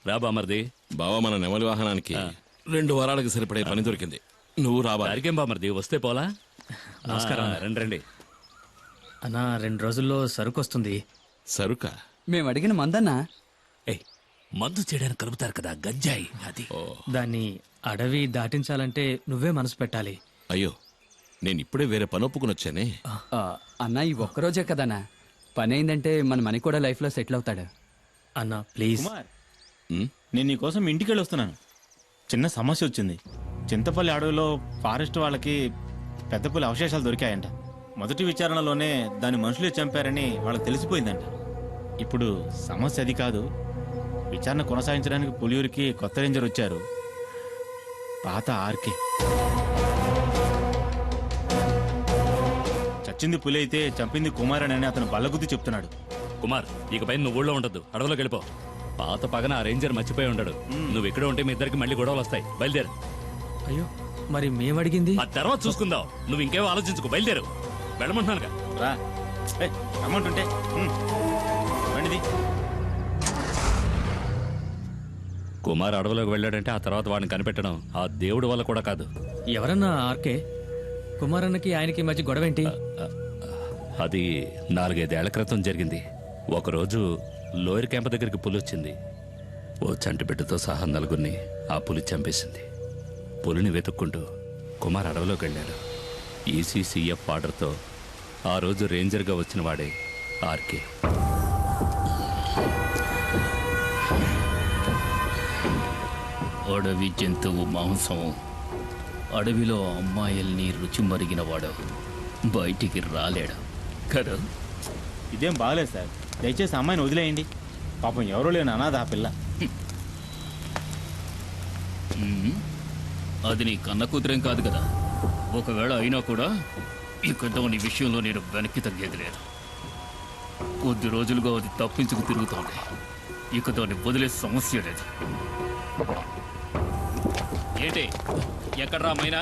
రా బామర్ది. బావా, మన నెమలి వాహనానికి 2 వారాలకు సరిపడే పని దొరికింది. నువ్వు రావాలి. దారికేం బామర్ది, వస్తే పోలా. నమస్కారం. రండి రండి. అన్నా 2 రోజుల్లో సరుకు వస్తుంది. సరుక? మేము అడిగిన మందన్నా. ఏయ్, మందు చేయడానికి కలుపుతారు కదా, గంజాయి అది. దాన్ని అడవి దాటించాలంటే నువ్వే మనసు పెట్టాలి. అయ్యో, నేను ఇప్పుడే వేరే పని ఒప్పుకుని వచ్చానే. అన్నా ఈ ఒక్కరోజే కదన్నా, పని అయిందంటే మన మనీ కూడా లైఫ్ లో సెటిల్ అవుతాడు. అన్నా ప్లీజ్. నేను నీకోసం ఇంటికి వెళ్ళి వస్తున్నాను. చిన్న సమస్య వచ్చింది. చింతపల్లి అడవిలో ఫారెస్ట్ వాళ్ళకి పెద్ద పులి అవశేషాలు దొరికాయంట. మొదటి విచారణలోనే దాన్ని మనుషులే చంపారని వాళ్ళకి తెలిసిపోయిందంట. ఇప్పుడు సమస్య అది కాదు. విచారణ కొనసాగించడానికి పులియూరికి కొత్త రేంజర్ వచ్చారు, పాత ఆర్కే. చచ్చింది పులి అయితే చంపింది కుమార్ అని అతను బల్లగుద్ది చెప్తున్నాడు. కుమార్, ఇకపై నువ్వు ఊళ్ళో ఉండద్దు, అడవిలోకి వెళ్ళిపో. పాత పగన ఆ రేంజర్ మర్చిపోయి ఉండడు. నువ్వు ఇక్కడ ఉంటే మీ ఇద్దరికి మళ్ళీ గొడవలు వస్తాయి. బయలుదేరు. అయ్యో, మరి మేమడిగింది ఆ తర్వాత చూసుకుందాం. నువ్వు ఇంకేమో ఆలోచించుకో, బయలుదేరు. వెళ్ళమంటున్నానుగా. రా, అమౌంట్ ఉంటే రండిది. కుమార్ అడవిలోకి వెళ్ళాడంటే ఆ తర్వాత వాడిని కనిపెట్టడం ఆ దేవుడి వల్ల కూడా కాదు. ఎవరన్నా ఆర్కే? కుమారన్నకి ఆయనకి మధ్య గొడవేంటి? అది 4-5 ఏళ్ల క్రితం జరిగింది. ఒకరోజు లోయర్ క్యాంప్ దగ్గరికి పులి వచ్చింది. ఓ చంటి బిడ్డతో సహా 4గురిని ఆ పులి చంపేసింది. పులిని వెతుక్కుంటూ కుమార్ అడవిలోకి వెళ్ళాడు. ఈసీసీఎఫ్ ఆర్డర్తో ఆ రోజు రేంజర్గా వచ్చిన వాడే ఆర్కే. అడవి జంతువు మాంసం, అడవిలో అమ్మాయిల్ని రుచి మరిగినవాడు బయటికి రాలేడు కదా. ఇదేం బాగలేదు సార్, దయచేసి అమ్మాయిని వదిలేయండి. పాపం ఎవరో లేని అనాథ ఆ పిల్ల. అది నీ కన్న కూతురేం కాదు కదా. ఒకవేళ అయినా కూడా ఇక దాని విషయంలో నేను వెనక్కి తగ్గేది లేదు. కొద్ది రోజులుగా అది తప్పించుకు తిరుగుతోంది. ఇక దాన్ని వదిలే సమస్య లేదు. ఏంటి, ఎక్కడ్రా మైనా?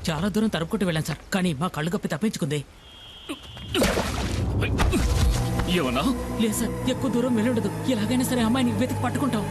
చాలా దూరం తరుపుకుంటూ వెళ్ళాను సార్, కానీ మా కళ్ళు కప్పి తప్పించుకుంది. ఏమన్నా? లేదు సార్, ఎక్కువ దూరం వెళ్ళుండదు. ఎలాగైనా సరే అమ్మాయిని వెతికి పట్టుకుంటాం.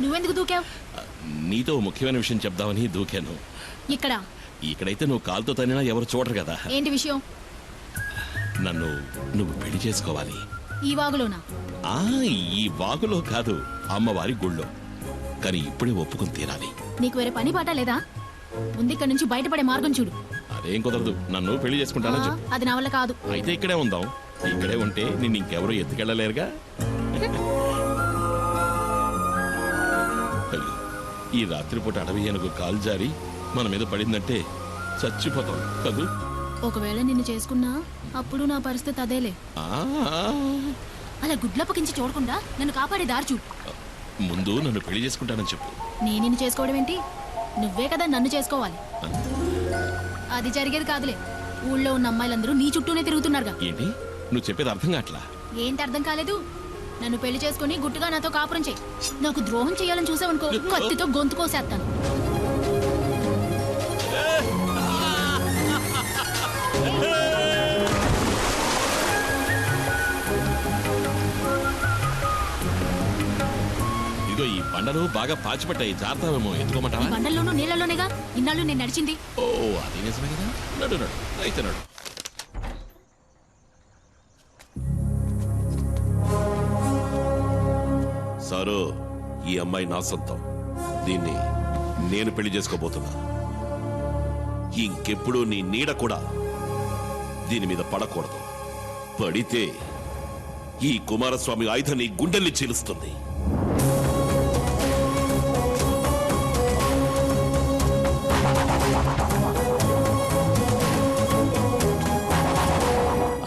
నువ్వెందుకు దూకావు? నీతో ముఖ్యమైన విషయం చెప్దామని దూకాను. ఇక్కడైతే నువ్వు కాలుతో తనినా ఎవరు చూడరు కదా. ఏంటి విషయం? నువ్వు పెళ్లి చేసుకోవాలి. ఈ వాగులోనా? ఈ వాగులో కాదు, అమ్మవారి గుళ్ళో. కానీ ఇప్పుడే ఒప్పుకుని తీరాలి. నీకు వేరే పని పాట లేదా? ముందు ఇక్కడ నుంచి బయటపడే మార్గం చూడు. అదేం కుదరదు. నన్ను పెళ్లి చేసుకుంటానని చెప్పు. అది నా వల్ల కాదు. అయితే ఇక్కడే ఉందాం. ఇక్కడే ఉంటే నిన్ను ఇంకెవరూ ఎత్తుకెళ్ళలేరుగా. ఈ రాత్రిపూట అడవి ఏనుగు కాలు జారి మన మీద పడిందంటే చచ్చిపోతాం కదూ. ఒకవేళ నిన్ను చేసుకున్నా అప్పుడు నా పరిస్థితి అదేలే. అలా గుడ్లప్పకించి చూడకుండా నన్ను కాపాడే దారి చూడు. ముందు నన్ను పెళ్లి చేసుకుంటానని చెప్పు. నేను నిన్ను చేసుకోవడం ఏంటి? నువ్వే కదా నన్ను చేసుకోవాలి. అది జరిగేది కాదులే. ఊళ్ళో ఉన్న అమ్మాయిలందరూ నీ చుట్టూనే తిరుగుతున్నారుగా. ఏంటి నువ్వు చెప్పేది అర్థం కావట్లా? ఏంటి అర్థం కాలేదు? నన్ను పెళ్లి చేసుకుని గుట్టుగా నాతో కాపురం చేయి. నాకు ద్రోహం చేయాలని చూసావనుకో, కత్తితో గొంతు కోసేస్తాను. ఇదిగో ఈ బండలు బాగా పాచిపట్టాయి, జాగ్రత్తమేమో, ఈ ఎత్తుకోమంటావా? బండల్లోనూ నీళ్ళలోనేగా ఇన్నాళ్ళు నేను నడిచింది. ఓ అది నిజమే కదా. నడు నడు అయితే నడు. సారు, ఈ అమ్మాయి నా సొంతం. దీన్ని నేను పెళ్లి చేసుకోబోతున్నా. ఇంకెప్పుడు నీ నీడ కూడా దీని మీద పడకూడదు. పడితే ఈ కుమారస్వామి ఆయుధం నీ గుండెల్ని చీలుస్తుంది.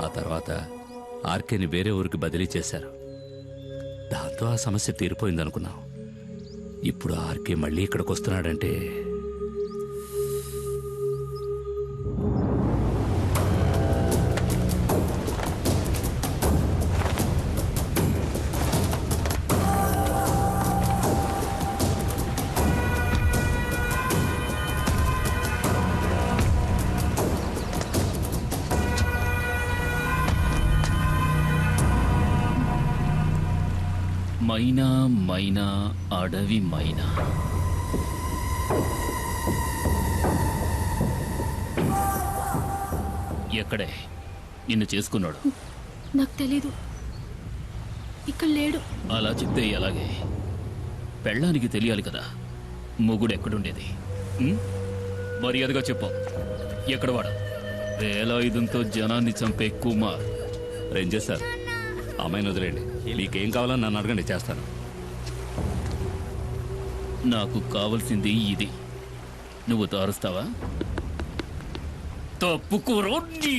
ఆ తర్వాత ఆర్కేని వేరే ఊరికి బదిలీ చేశారు. దాంతో ఆ సమస్య తీరిపోయిందనుకున్నాం. ఇప్పుడు ఆర్కే మళ్ళీ ఇక్కడికి వస్తున్నాడంటే మైనా మైనా అడవి మైనా, ఎక్కడే నిన్ను చేసుకున్నాడు? నాకు తెలీదు, ఇక్కడ లేడు. అలా చెప్తే ఎలాగే? పెళ్ళానికి తెలియాలి కదా మొగుడు ఎక్కడుండేది. మర్యాదగా చెప్పు, ఎక్కడ వాడు? వేలాయుధంతో జనాన్ని చంపే కుమార్. రేంజర్ సార్, అమ్మాయిని వదిలేండి. మీకేం కావాలో నన్ను అడగండి, చేస్తాను. నాకు కావలసింది ఇది. నువ్వు తారుస్తావా? తప్పుకోరో నీ.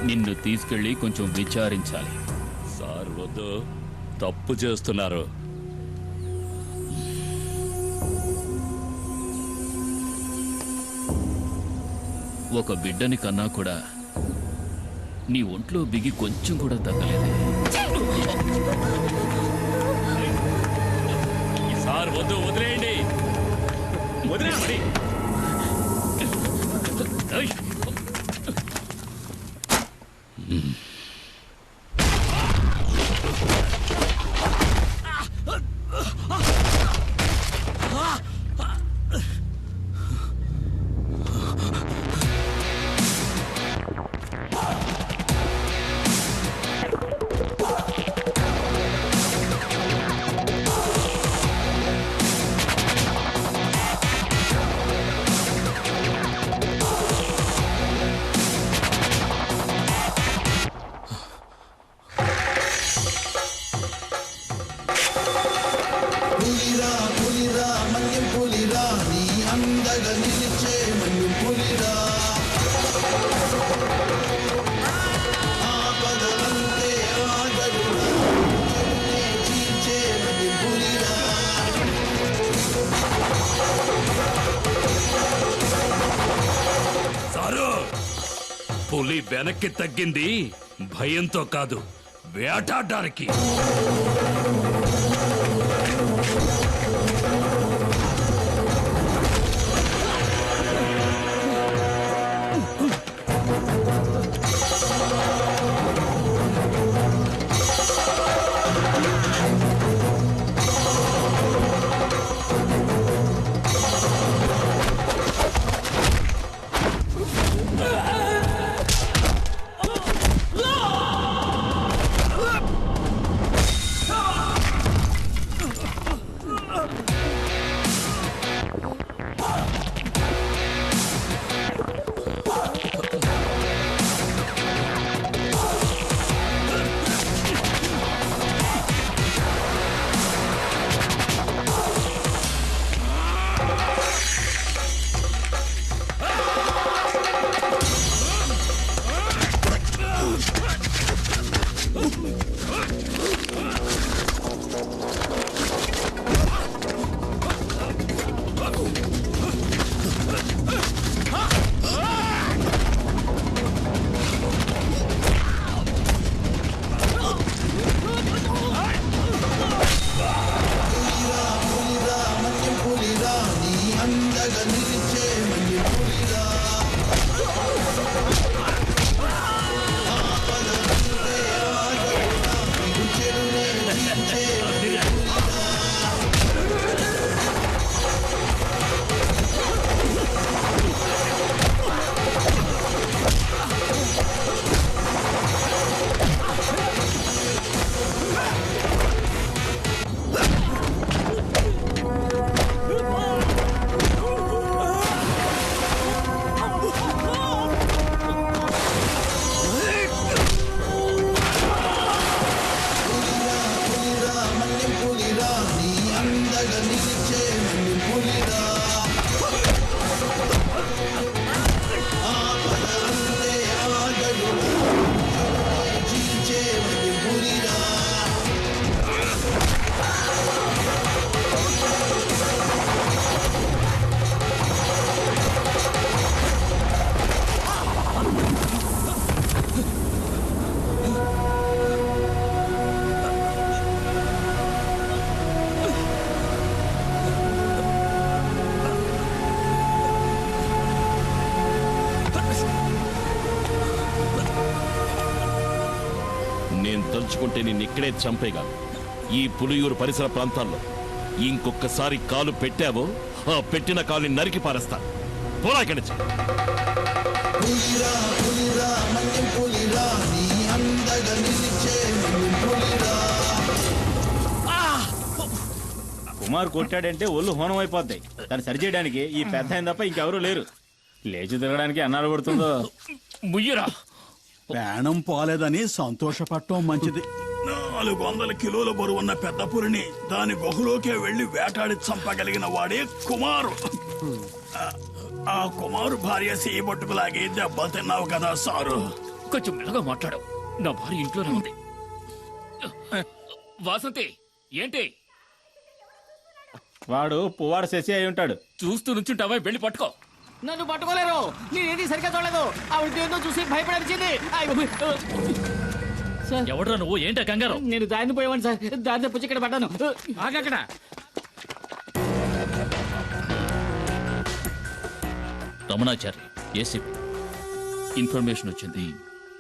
నిన్ను తీసుకెళ్ళి కొంచెం విచారించాలి. సార్ వద్దు, తప్పు చేస్తున్నారు. ఒక బిడ్డని కన్నా కూడా నీ ఒంట్లో బిగి కొంచెం కూడా తగ్గలేదు. సార్ వద్దు, వదిలేయండి. వదిలేయండి. పులి వెనక్కి తగ్గింది భయంతో కాదు, వేటాడడానికి. నేను తలుచుకుంటే నిన్నిక్కడే చంపేగా. ఈ పులియూరు పరిసర ప్రాంతాల్లో ఇంకొకసారి కాలు పెట్టావో ఆ పెట్టిన కాలుని నరికి పారేస్తాను. పోరా ఇక్కడి నుంచి. కుమార్ కొట్టాడంటే ఒళ్ళు హోనం అయిపోద్ది. దాన్ని సరిచేయడానికి ఈ పెద్ద ఆయన తప్ప ఇంకెవరూ లేరు. లేచి తిరగడానికి అన్నాడు పడుతుందో. ముయ్యరా ప్రాణం పోలేదని సంతోషపడటం మంచిది. 400 కిలోల బరువున్న పెద్ద పులిని దాని గుహలోకే వెళ్లి వేటాడి చంపగలిగిన వాడే కుమారు. ఆ కుమారు భార్య సీబొట్టుకులాగి దెబ్బలు తిన్నావు కదా సారు. కొంచెం మెల్లగా మాట్లాడు. నా భార్య ఇంట్లోనే ఉంది. వాసంతి ఏంటి? వాడు పువ్వాడు శశి అయి ఉంటాడు. చూస్తూ నుంచుంటావా? వెళ్ళి పట్టుకో. నన్ను పట్టుకోలేరు. నేనేది సరిగ్గా చూడలేదు. ఆవిడ ఏందో చూసి భయపడనిచ్చింది. ఎవడ్రా నువ్వు? ఏంటా కంగారు? నేను దారిని పోయేవాడిని సార్. దారిని పుచ్చి ఇక్కడ పడ్డాను. ఆగక్కడ. రమణాచారి ఏసీపీ ఇన్ఫర్మేషన్ వచ్చింది.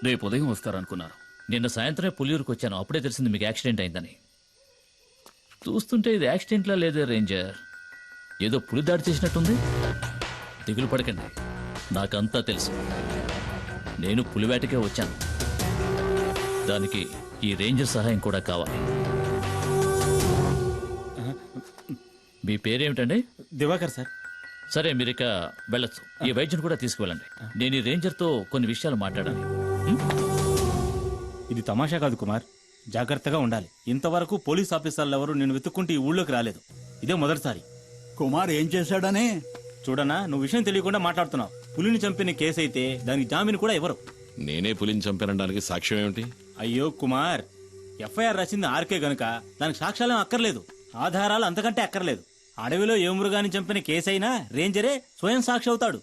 రేపు ఉదయం వస్తారనుకున్నారు. నిన్న సాయంత్రమే పులియూరుకు వచ్చాను. అప్పుడే తెలిసింది మీకు యాక్సిడెంట్ అయిందని. చూస్తుంటే ఇది యాక్సిడెంట్లా లేదే రేంజర్. ఏదో పులి దాడి చేసినట్టుంది. దిగులు పడకండి, నాకంతా తెలుసు. నేను పులివేటకే వచ్చాను. దానికి ఈ రేంజర్ సహాయం కూడా కావాలి. మీ పేరేమిటండి? దివాకర్ సార్. సరే, మీరిక వెళ్ళొచ్చు. ఈ వైద్యుని కూడా తీసుకువెళ్ళండి. నేను ఈ రేంజర్తో కొన్ని విషయాలు మాట్లాడాలి. ఇది తమాషా కాదు కుమార్, జాగ్రత్తగా ఉండాలి. ఇంతవరకు పోలీస్ ఆఫీసర్లు ఎవరు నేను వెతుక్కుంటూ ఈ ఊళ్ళోకి రాలేదు. ఇదే మొదటిసారి. కుమార్ ఏం చేశాడని? చూడనా, నువ్వు విషయం తెలియకుండా మాట్లాడుతున్నావు. పులిని చంపిన కేసు అయితే దానికి జామీన్ కూడా ఎవరు? నేనే పులిని చంపానడానికి సాక్ష్యం ఏమిటి? అయ్యో కుమార్, ఎఫ్ఐఆర్ రాసింది ఆర్కే గనుక దానికి సాక్ష్యాలేం అక్కర్లేదు, ఆధారాలు అంతకంటే అక్కర్లేదు. అడవిలో ఏ మృగాన్ని చంపిన కేసైనా రేంజరే స్వయం సాక్షి అవుతాడు.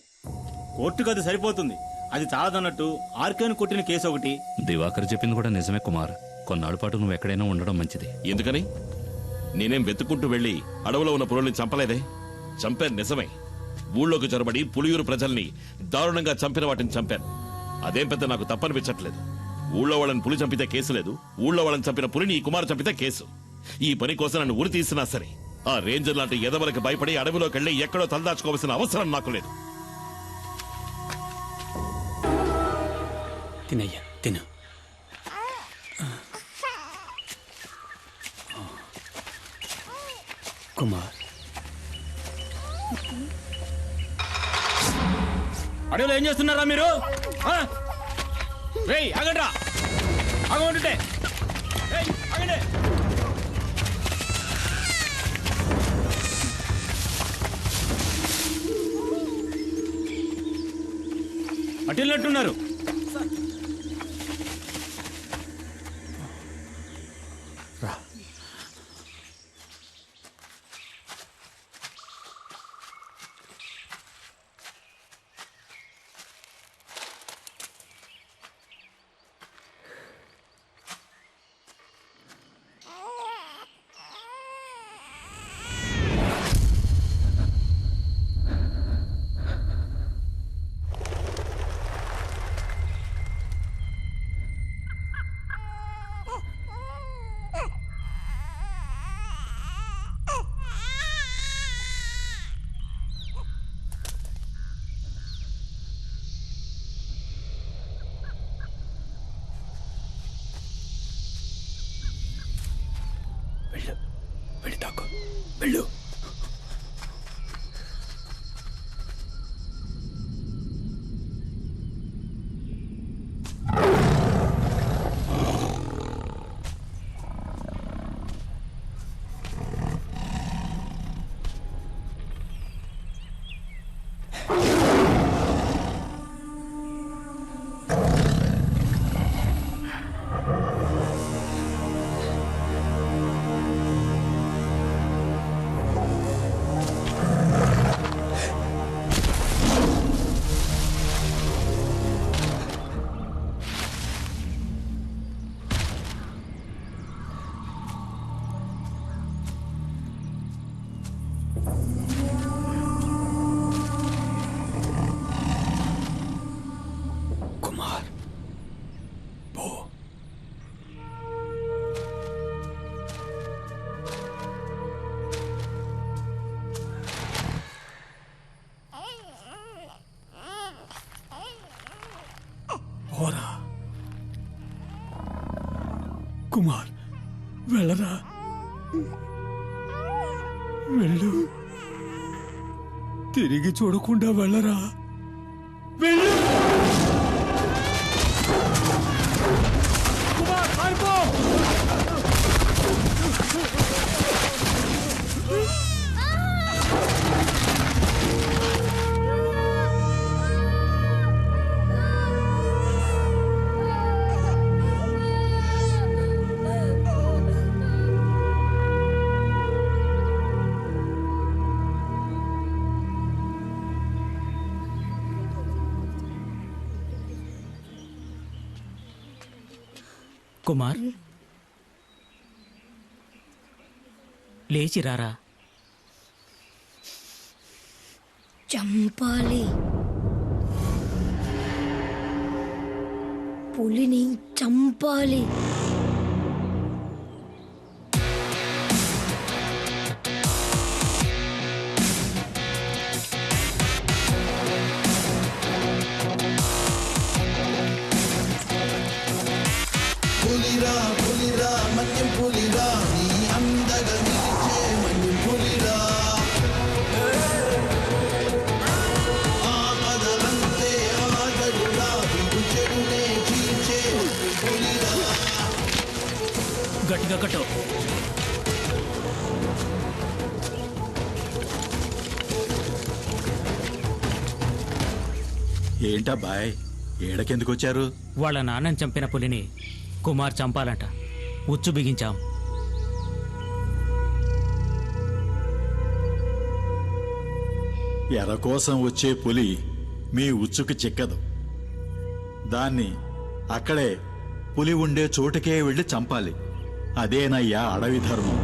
కోర్టుకు అది సరిపోతుంది. అది చాలదన్నట్టు ఆర్కేను కొట్టిన కేసు ఒకటి. దివాకర్ చెప్పింది కూడా నిజమే కుమార్. కొన్నాళ్ళ పాటు నువ్వు ఎక్కడైనా ఉండడం మంచిది. ఎందుకని? నేనేం వెతుక్కుంటూ వెళ్లి అడవిలో ఉన్న పులుల్ని చంపలేదే. చంపాను నిజమే. ఊళ్ళోకి చొరబడి పులియూరు ప్రజల్ని దారుణంగా చంపిన వాటిని చంపాను. అదేం పెద్ద నాకు తప్పనిపించట్లేదు. ఊళ్ళో వాళ్ళని పులి చంపితే కేసు లేదు. ఊళ్ళో వాళ్ళని చంపిన పులిని ఈ కుమార్ చంపితే కేసు. ఈ పని కోసం నన్ను ఉరి తీసినా సరే ఆ రేంజర్ లాంటి ఎదవలకు భయపడి అడవిలోకి వెళ్లి ఎక్కడో తలదాచుకోవాల్సిన అవసరం నాకు లేదు. తినయ్యా, తిను. కుమార్, అడవిలో ఏం చేస్తున్నారా మీరు? ఆగండ్రా, ఆగమంటుంటే ఆగండి. అటున్నట్టున్నారు. కుమార్ వెళ్ళరా, వెళ్ళు, తిరిగి చూడకుండా వెళ్ళరా, వెళ్ళు. కుమార్ పారిపో. కుమార్ లేచి రారా. చంపాలి, పులిని చంపాలి. పులిరా పులిరా మన్యం పులిరా, నీ అందగా నిలిచే మన్యం పులిరా. ఆపదలంతే ఆగడురా, విడు చెడునే చీల్చే పులిరా. గట్టిగా కట్టు. ఏంటబ్బాయ్, ఏడకెందుకు వచ్చారు? వాళ్ళ నాన్నని చంపిన పులిని కుమార్ చంపాలంట. ఉచ్చు బిగించాం. ఎర కోసం వచ్చే పులి మీ ఉచ్చుకు చిక్కదు. దాన్ని అక్కడే పులి ఉండే చోటుకే వెళ్ళి చంపాలి. అదేనయ్యా అడవి ధర్మం.